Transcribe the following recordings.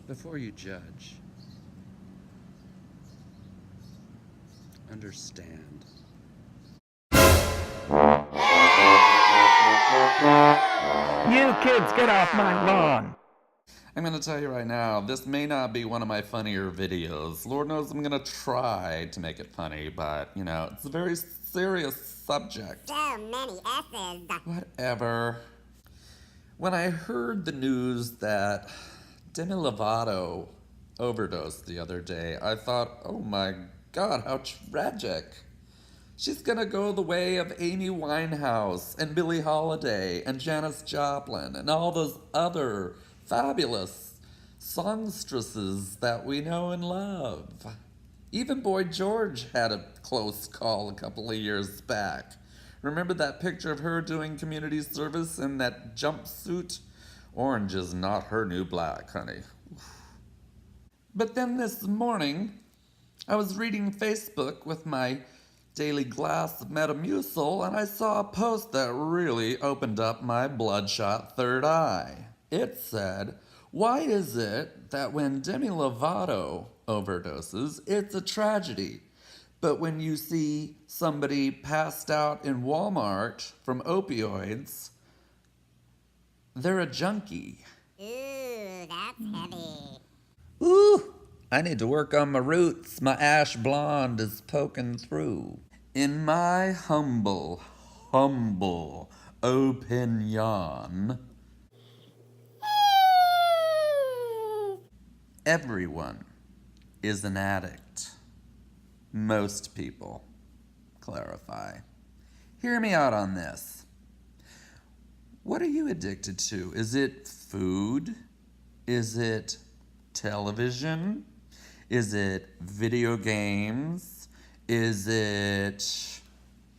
Before you judge, understand. You kids, get off my lawn! I'm gonna tell you right now, this may not be one of my funnier videos. Lord knows I'm gonna try to make it funny, but, you know, it's a very serious subject. So many S's. Whatever. When I heard the news that Demi Lovato overdosed the other day, I thought, oh my god, how tragic. She's gonna go the way of Amy Winehouse and Billie Holiday and Janis Joplin and all those other fabulous songstresses that we know and love. Even Boy George had a close call a couple of years back. Remember that picture of her doing community service in that jumpsuit? Orange is not her new black, honey. But then this morning, I was reading Facebook with my daily glass of Metamucil, and I saw a post that really opened up my bloodshot third eye. It said, "Why is it that when Demi Lovato overdoses, it's a tragedy, but when you see somebody passed out in Walmart from opioids, they're a junkie?" Ooh, that's heavy. Ooh, I need to work on my roots. My ash blonde is poking through. In my humble opinion, everyone is an addict. Most people. Clarify. Hear me out on this. What are you addicted to? Is it food? Is it television? Is it video games? Is it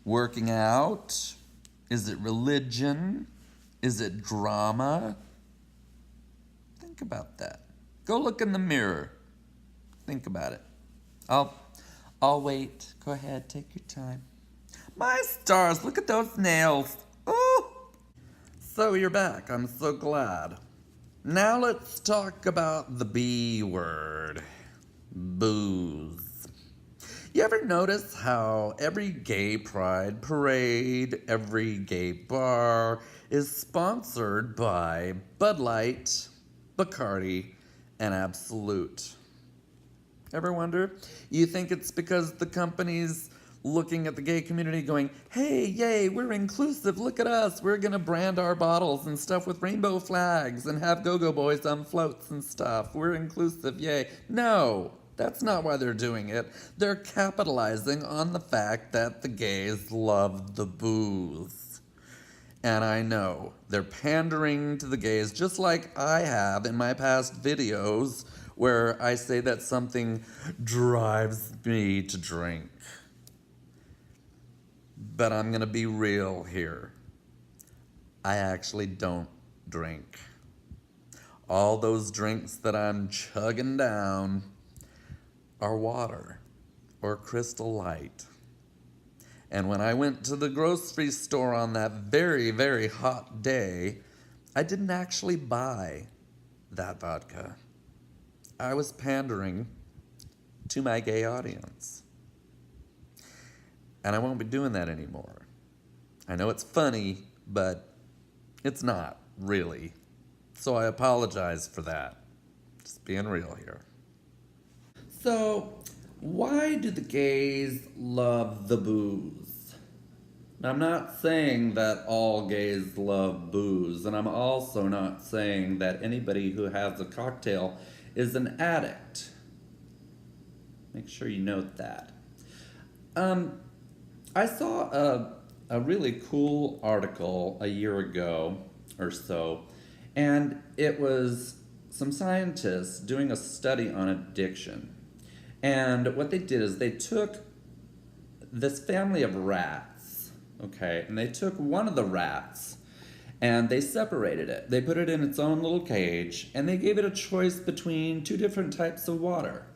working out? Is it religion? Is it drama? Think about that. Go look in the mirror. Think about it. I'll wait. Go ahead, take your time. My stars, look at those nails. Oh! So you're back. I'm so glad. Now let's talk about the B word. Booze. You ever notice how every gay pride parade, every gay bar is sponsored by Bud Light, Bacardi, and Absolute? Ever wonder? You think it's because the company's looking at the gay community going, hey, yay, we're inclusive, look at us, we're gonna brand our bottles and stuff with rainbow flags and have go-go boys on floats and stuff, we're inclusive, yay. No, that's not why they're doing it. They're capitalizing on the fact that the gays love the booze. And I know, they're pandering to the gays just like I have in my past videos where I say that something drives me to drink. But I'm gonna be real here. I actually don't drink. All those drinks that I'm chugging down are water or Crystal Light. And when I went to the grocery store on that very, very hot day, I didn't actually buy that vodka. I was pandering to my gay audience. And I won't be doing that anymore. I know it's funny, but it's not, really. So I apologize for that. Just being real here. So, why do the gays love the booze? I'm not saying that all gays love booze, and I'm also not saying that anybody who has a cocktail is an addict. Make sure you note that. I saw a really cool article a year ago or so, and it was some scientists doing a study on addiction. And what they did is they took this family of rats, okay, and they took one of the rats and they separated it. They put it in its own little cage and they gave it a choice between two different types of water.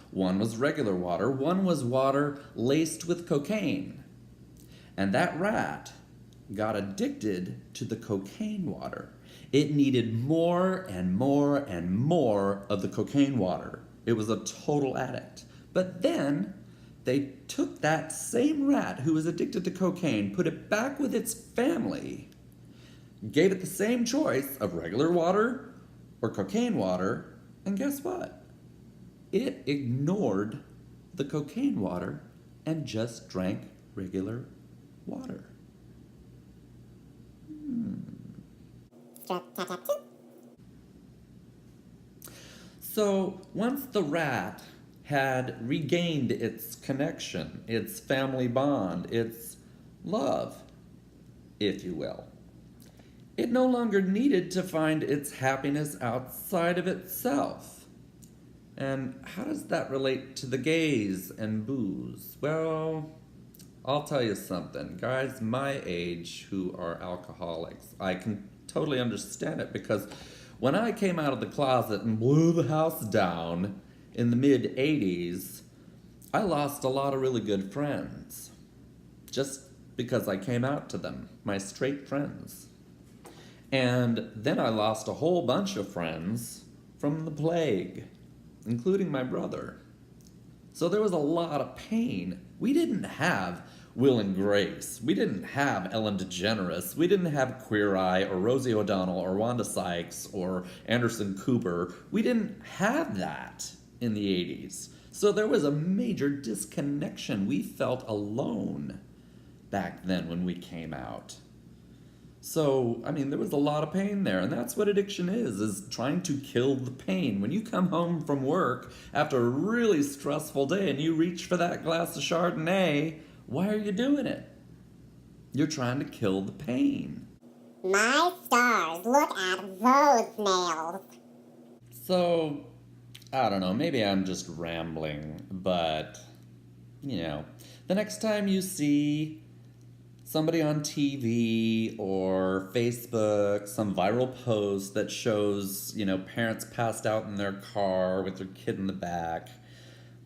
One was regular water, one was water laced with cocaine. And that rat got addicted to the cocaine water. It needed more and more and more of the cocaine water. It was a total addict. But then they took that same rat who was addicted to cocaine, put it back with its family, gave it the same choice of regular water or cocaine water, and guess what? It ignored the cocaine water and just drank regular water. So once the rat had regained its connection, its family bond, its love, if you will, it no longer needed to find its happiness outside of itself. And how does that relate to the gays and booze? Well, I'll tell you something. Guys my age who are alcoholics, I can totally understand it, because when I came out of the closet and blew the house down in the mid-'80s, I lost a lot of really good friends. Just because I came out to them, my straight friends. And then I lost a whole bunch of friends from the plague, including my brother. So there was a lot of pain. We didn't have Will and Grace. We didn't have Ellen DeGeneres. We didn't have Queer Eye or Rosie O'Donnell or Wanda Sykes or Anderson Cooper. We didn't have that in the 80s. So there was a major disconnection. We felt alone back then when we came out. So, I mean, there was a lot of pain there, and that's what addiction is trying to kill the pain. When you come home from work after a really stressful day and you reach for that glass of Chardonnay, why are you doing it? You're trying to kill the pain. My stars, look at those nails. So, I don't know, maybe I'm just rambling, but, the next time you see somebody on TV or Facebook, some viral post that shows, parents passed out in their car with their kid in the back,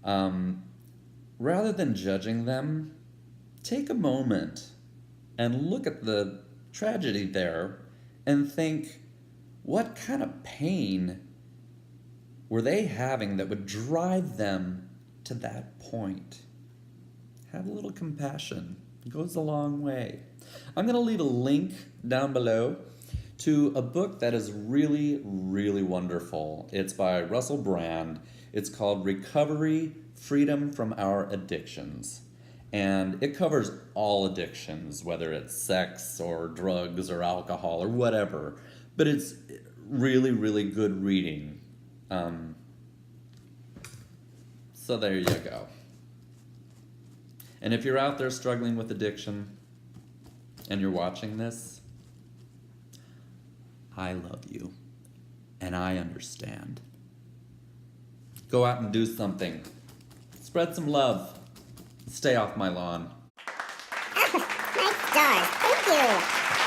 rather than judging them, take a moment and look at the tragedy there and think, what kind of pain were they having that would drive them to that point? Have a little compassion. It goes a long way. I'm going to leave a link down below to a book that is really, really wonderful. It's by Russell Brand. It's called Recovery: Freedom from Our Addictions. And it covers all addictions, whether it's sex or drugs or alcohol or whatever. But it's really, really good reading. So there you go. And if you're out there struggling with addiction and you're watching this, I love you and I understand. Go out and do something. Spread some love. Stay off my lawn. My stars, thank you.